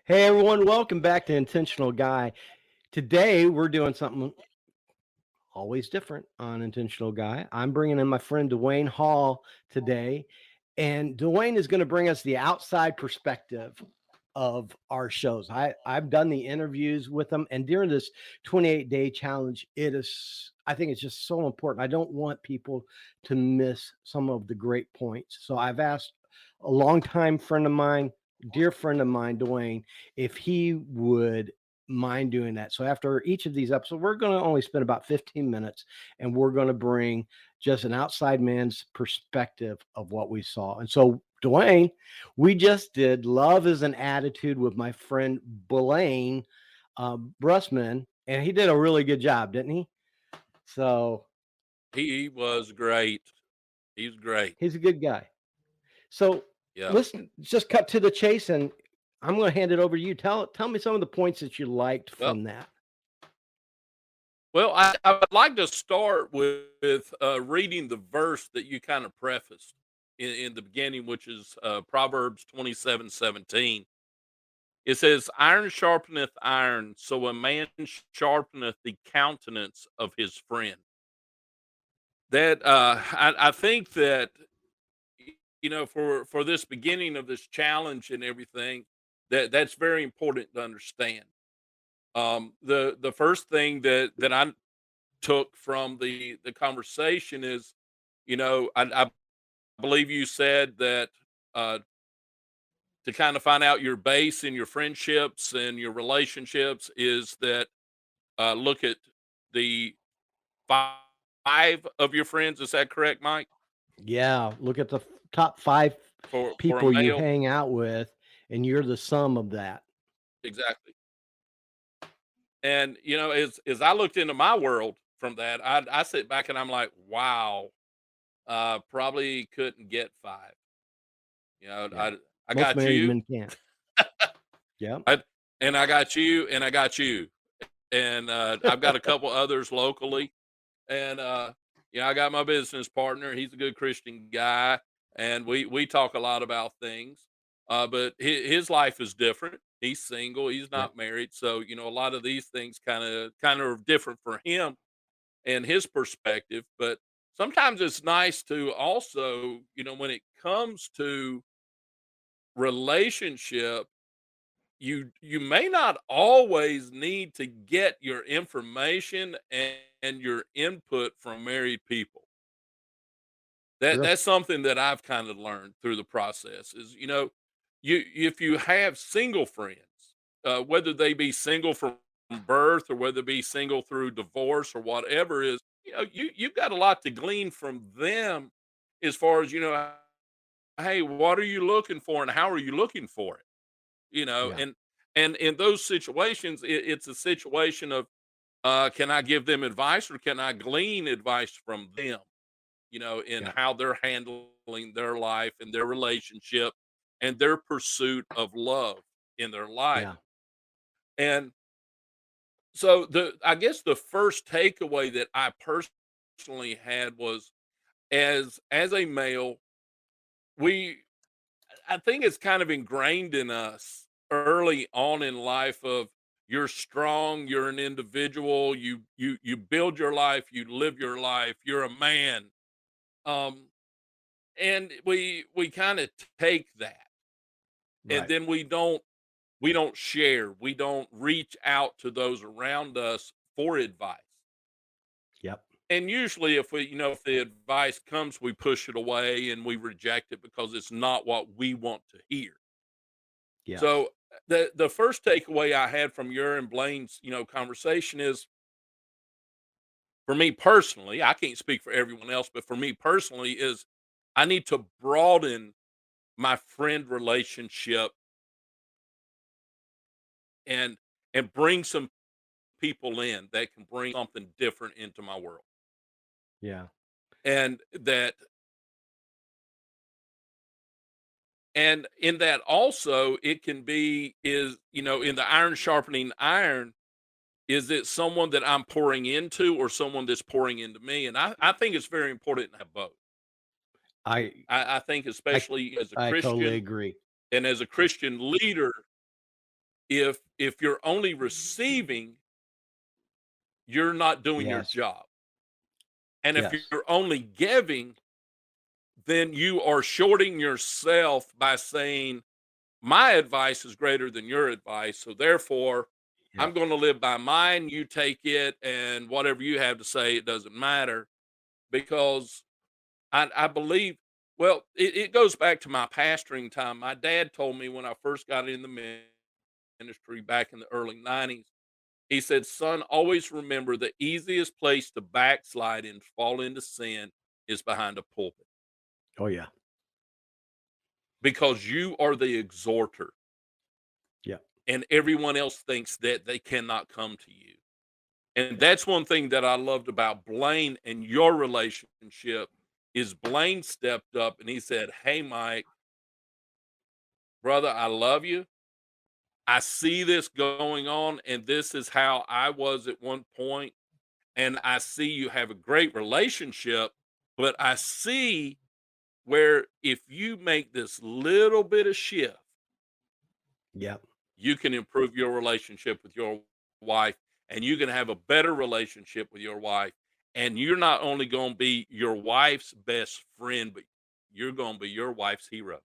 Hey everyone, welcome back to Intentional Guy. Today we're doing something always different on Intentional Guy. I'm bringing in my friend Dwayne Hall today, and Dwayne is going to bring us the outside perspective of our shows. I've done the interviews with them, and during this 28-day challenge, I think it's just so important. I don't want people to miss some of the great points. So I've asked a longtime friend of mine, dear friend of mine, Dwayne, if he would mind doing that. So after each of these episodes, we're going to only spend about 15 minutes, and we're going to bring just an outside man's perspective of what we saw. And so, Dwayne, we just did Love is an Attitude with my friend Blaine Brussman, and he did a really good job, didn't he? So He was great. He's great. he's a good guy. So Yeah. listen, just cut to the chase, and I'm going to hand it over to you. Tell me some of the points that you liked Well, from that. I would like to start with reading the verse that you kind of prefaced in the beginning, which is Proverbs 27:17. It says, "Iron sharpeneth iron, so a man sharpeneth the countenance of his friend." I think that for this beginning of this challenge and everything, that's very important to understand. The first thing that I took from the conversation is, I believe you said that to kind of find out your base in your friendships and your relationships is that look at the five of your friends. Is that correct, Mike? Yeah, look at the top 5 For a people you male, hang out with, and you're the sum of that. exactly. And as I looked into my world from that, I sit back and I'm like, wow, probably couldn't get five. You know, Yeah. I Most got married you, men can't. Yeah. I, and I got you, and I got you, and I've got a couple others locally, and I got my business partner. He's a good Christian guy, and we talk a lot about things. But his life is different. He's single. He's Yeah. not married, so a lot of these things kind of are different for him and his perspective. But sometimes it's nice to also, when it comes to relationship, you may not always need to get your information and your input from married people. Sure. That's something that I've kind of learned through the process is, you if you have single friends, whether they be single from birth or whether be single through divorce or whatever is, you've got a lot to glean from them as far as, hey, what are you looking for and how are you looking for it? Yeah. And in those situations, it's a situation of can I give them advice or can I glean advice from them? In Yeah. how they're handling their life and their relationship and their pursuit of love in their life. Yeah. And so I guess the first takeaway that I personally had was as a male, we I think it's kind of ingrained in us early on in life of you're strong, you're an individual, you build your life, you live your life, you're a man. Um and we kind of take that and Right. then we don't share, we don't reach out to those around us for advice. Yep. And usually if the advice comes, we push it away and we reject it because it's not what we want to hear. Yes. So the first takeaway I had from your and Blaine's, conversation is for me personally, I can't speak for everyone else, but for me personally is I need to broaden my friend relationship and bring some people in that can bring something different into my world. Yeah. And that and in that also it can be is in the iron sharpening iron. Is it someone that I'm pouring into or someone that's pouring into me? And I think it's very important to have both. I I think I especially as a I totally Christian agree. and as a Christian leader, if you're only receiving, you're not doing your Yes. job. And if Yes. you're only giving, then you are shorting yourself by saying, my advice is greater than your advice. So therefore, I'm Yep. going to live by mine. You take it, and whatever you have to say, it doesn't matter. Because I believe, well, it goes back to my pastoring time. My dad told me when I first got in the ministry back in the early 90s, he said, son, always remember the easiest place to backslide and fall into sin is behind a pulpit Oh yeah. because you are the exhorter Yeah. and everyone else thinks that they cannot come to you. And that's one thing that I loved about Blaine and your relationship is Blaine stepped up and he said, hey, Mike, brother, I love you. I see this going on, and this is how I was at one point, and I see you have a great relationship, but I see where if you make this little bit of shift, Yep. you can improve your relationship with your wife, and you can have a better relationship with your wife, and you're not only going to be your wife's best friend, but you're going to be your wife's hero.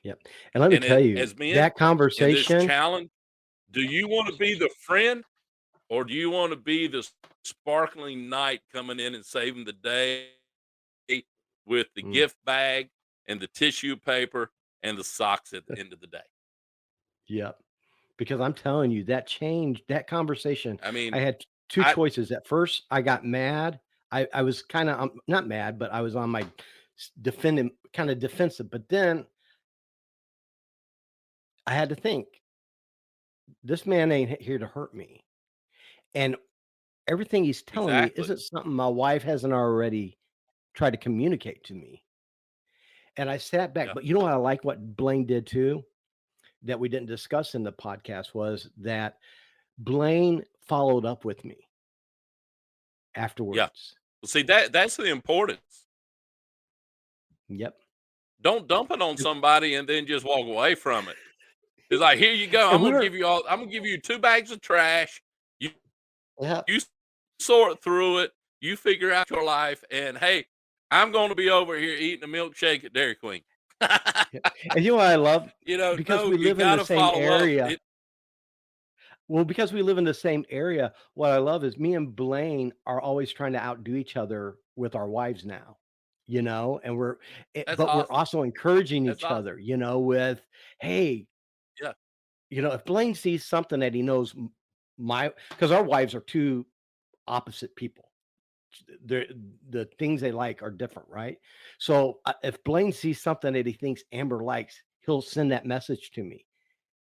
Yep. And let me And tell you, as men that in this conversation, challenge, do you want to be the friend, or do you want to be the sparkling knight coming in and saving the day with the mm, gift bag and the tissue paper and the socks at the end of the day? yep. Because I'm telling you, that changed that conversation. I I mean, had 2 I choices. At first, I got mad. I was kinda, not mad, but I was on my defending kinda defensive, but then I had to think, "This man ain't here to hurt me." And everything he's telling me exactly. isn't something my wife hasn't already tried to communicate to me. And I sat back, Yeah. but you know what I like what Blaine did too, that we didn't discuss in the podcast was that Blaine followed up with me Yeah. afterwards. Well, see that's the importance. Yep. Don't dump it on somebody and then just walk away from it. It's like, here you go. And we were I'm gonna give you 2 bags of trash. You yeah, you sort through it. You figure out your life, and hey, I'm gonna be over here eating a milkshake at Dairy Queen. yeah. And you know what I love? Because No, we you live in the gotta same follow up. area. Well, because we live in the same area, what I love is me and Blaine are always trying to outdo each other with our wives now, and That's but we're awesome. also encouraging That's each awesome. other, with, hey, Yeah, if Blaine sees something that he knows because our wives are two opposite people. They're, the things they like are different, right? So if Blaine sees something that he thinks Amber likes, he'll send that message to me.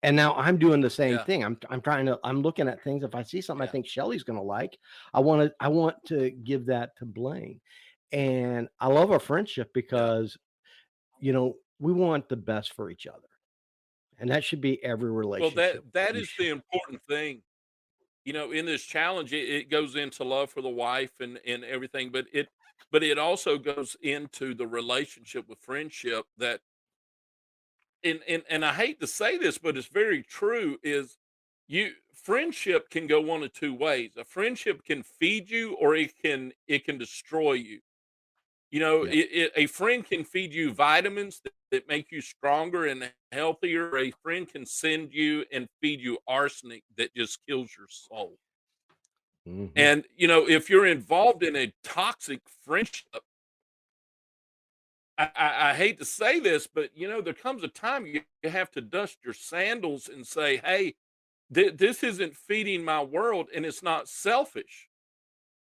And now I'm doing the same yeah, thing. I'm looking at things. If I see something I yeah, think Shelly's gonna like, I want to give that to Blaine. And I love our friendship yeah. because, we want the best for each other. And that should be every Well, relationship that we is should. the important thing. In this challenge, it goes into love for the wife and everything, but it also goes into the relationship with friendship that and I hate to say this, but it's very true, is you friendship can go one of two ways. A friendship can feed you or it can destroy you. Yep. A friend can feed you vitamins that make you stronger and healthier. A friend can send you and feed you arsenic that just kills your soul. Mhm. And if you're involved in a toxic friendship, I hate to say this, but there comes a time you have to dust your sandals and say, "Hey, this isn't feeding my world, and it's not selfish."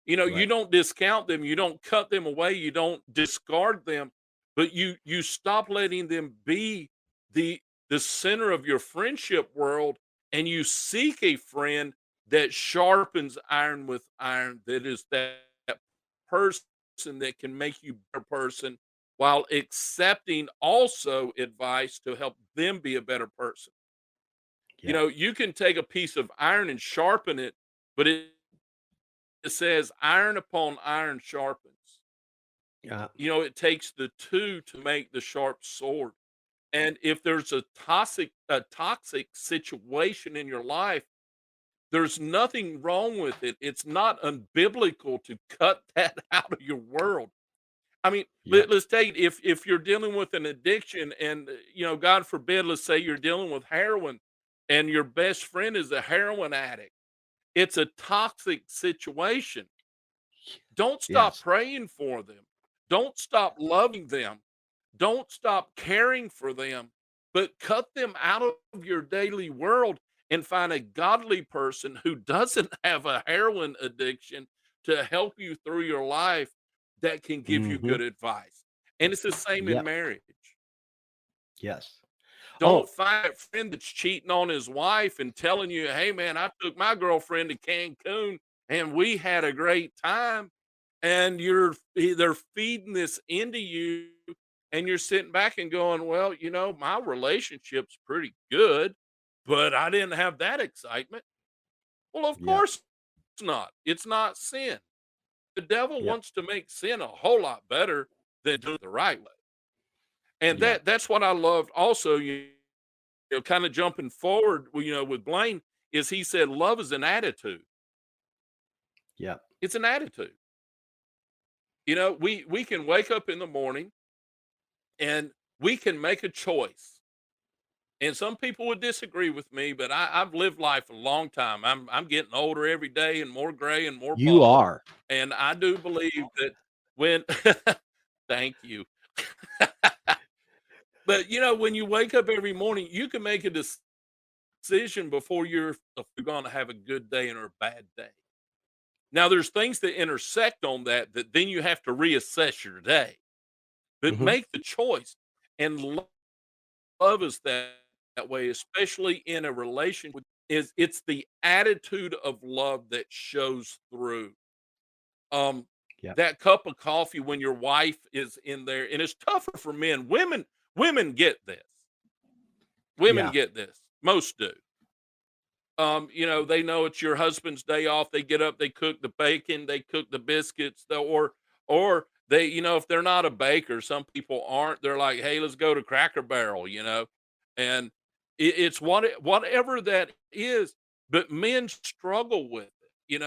You Right. don't discount them, you don't cut them away, you don't discard them, but you stop letting them be the the center of your friendship world, and you seek a friend that sharpens iron with iron, that is that person that can make you a better person while accepting also advice to help them be a better person. Yep. You can take a piece of iron and sharpen it, but it says iron upon iron sharpens. Yeah. It takes the two to make the sharp sword. And if there's a toxic situation in your life, there's nothing wrong with it. It's not unbiblical to cut that out of your world. I mean, Yep. let's take if you're dealing with an addiction and God forbid, let's say you're dealing with heroin and your best friend is a heroin addict. It's a toxic situation. Don't stop Yes. praying for them. Don't stop loving them. Don't stop caring for them, but cut them out of your daily world and find a godly person who doesn't have a heroin addiction to help you through your life that can give you Hmm. good advice. And it's the same in Yep. marriage. Yes. Don't Oh, find a friend that's cheating on his wife and telling you, "Hey, man, I took my girlfriend to Cancun and we had a great time." And they're feeding this into you, and you're sitting back and going, "Well, my relationship's pretty good, but I didn't have that excitement." Well, of yep. course it's not. It's not sin. The devil Yep. wants to make sin a whole lot better than do it the right way. And Yep. that's what I loved also, kind of jumping forward, with Blaine, is he said love is an attitude. Yep. It's an attitude. We can wake up in the morning and we can make a choice. And some people would disagree with me, but I've lived life a long time. I'm getting older every day and more gray and more You bald. are. And I do believe that when thank you. But when you wake up every morning, you can make a decision before you're if you're gonna have a good day or a bad day. Now there's things that intersect on that then you have to reassess your day. But Hmm. make the choice, and love is that way, especially in a relationship. It's the attitude of love that shows through. Um, Yep. that cup of coffee when your wife is in there, and it's tougher for men. Women get this. Women Yeah. get this. Most do. They know it's your husband's day off. They get up, they cook the bacon, they cook the biscuits, or they, if they're not a baker, some people aren't. They're like, hey, let's go to Cracker Barrel, and it's whatever that is. But men struggle with it,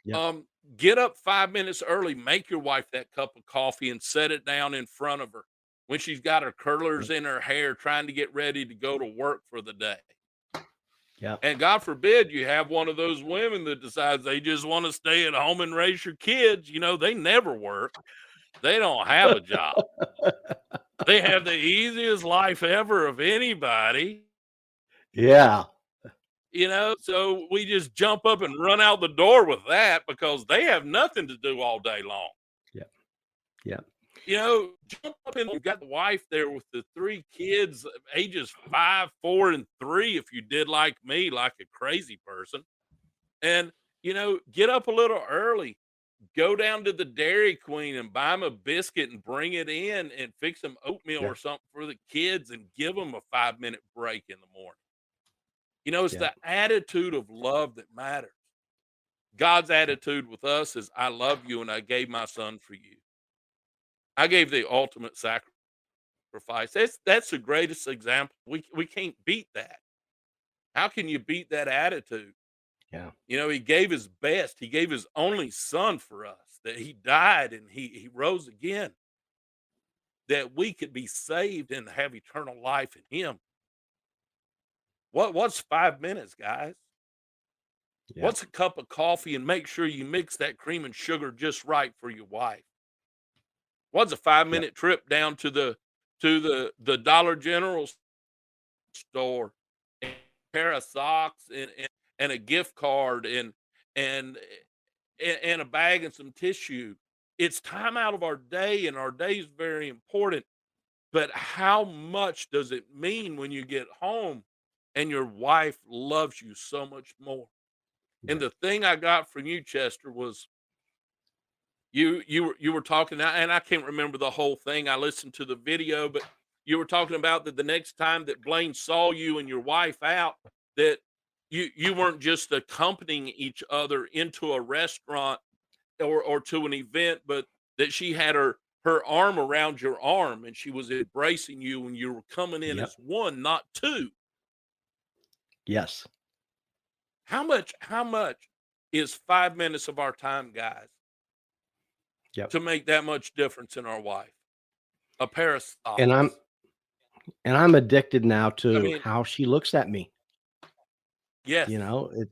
Yep. Um, get up 5 minutes early, make your wife that cup of coffee, and set it down in front of her when she's got her curlers Yep. in her hair, trying to get ready to go to work for the day. Yep. And God forbid you have one of those women that decides they just want to stay at home and raise your kids. They never work. They don't have a job. They have the easiest life ever of anybody. Yeah. So we just jump up and run out the door with that because they have nothing to do all day long. Yep. Yep. Jump up and you've got the wife there with the three kids, ages 5, 4, and 3. If you did like me, like a crazy person, and get up a little early, go down to the Dairy Queen and buy them a biscuit and bring it in and fix some oatmeal Yeah. or something for the kids and give them a 5-minute break in the morning. It's Yeah. the attitude of love that matters. God's attitude with us is, I love you and I gave my son for you. I gave the ultimate sacrifice. That's the greatest example. We can't beat that. How can you beat that attitude? Yeah. He gave his best. He gave his only son for us, that he died and he rose again, that we could be saved and have eternal life in him. What's 5 minutes, guys? Yeah. What's a cup of coffee, and make sure you mix that cream and sugar just right for your wife? What's a five Yep. minute trip down to the Dollar General store, and a pair of socks and a gift card and and a bag and some tissue. It's time out of our day, and our day is very important. But how much does it mean when you get home and your wife loves you so much more? And Yep. the thing I got from you, Chester, was you were talking, and I can't remember the whole thing. I listened to the video, but you were talking about that the next time that Blaine saw you and your wife out, that you weren't just accompanying each other into a restaurant or to an event, but that she had her arm around your arm and she was embracing you when you were coming in Yep. as one, not two. Yes. How much is 5 minutes of our time, guys, Yep. to make that much difference in our wife? A pair of And I'm socks. and I'm addicted now I to mean, how she looks at me. yes. You know, it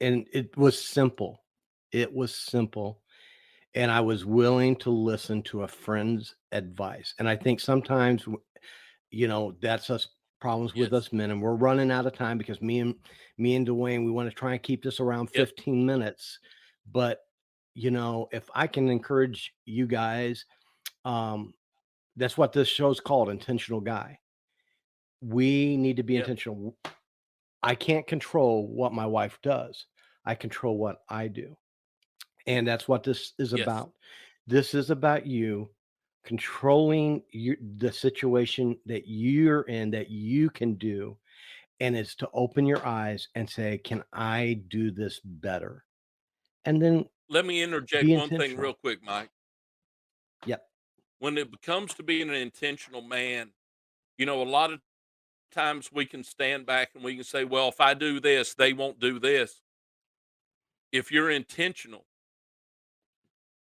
and it was simple. It was simple. And I was willing to listen to a friend's advice. And I think sometimes, that's us problems with Yes. us men, and we're running out of time because me and Dwayne, we want to try and keep this around Yep. 15 minutes. But if I can encourage you guys, um, that's what this show's called, Intentional Guy. We need to be Yep. intentional. I can't control what my wife does. I control what I do. And that's what this is Yes. about. This is about you controlling the situation that you're in that you can do. And it's to open your eyes and say, can I do this better? And then Let me be interject one thing real intentional. quick, Mike. Yep. When it becomes to being an intentional man, a lot of times we can stand back and we can say, well, if I do this, they won't do this. If you're intentional,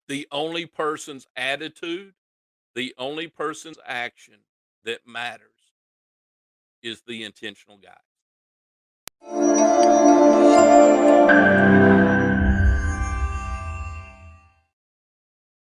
the only person's attitude, the only person's action that matters is the intentional guy.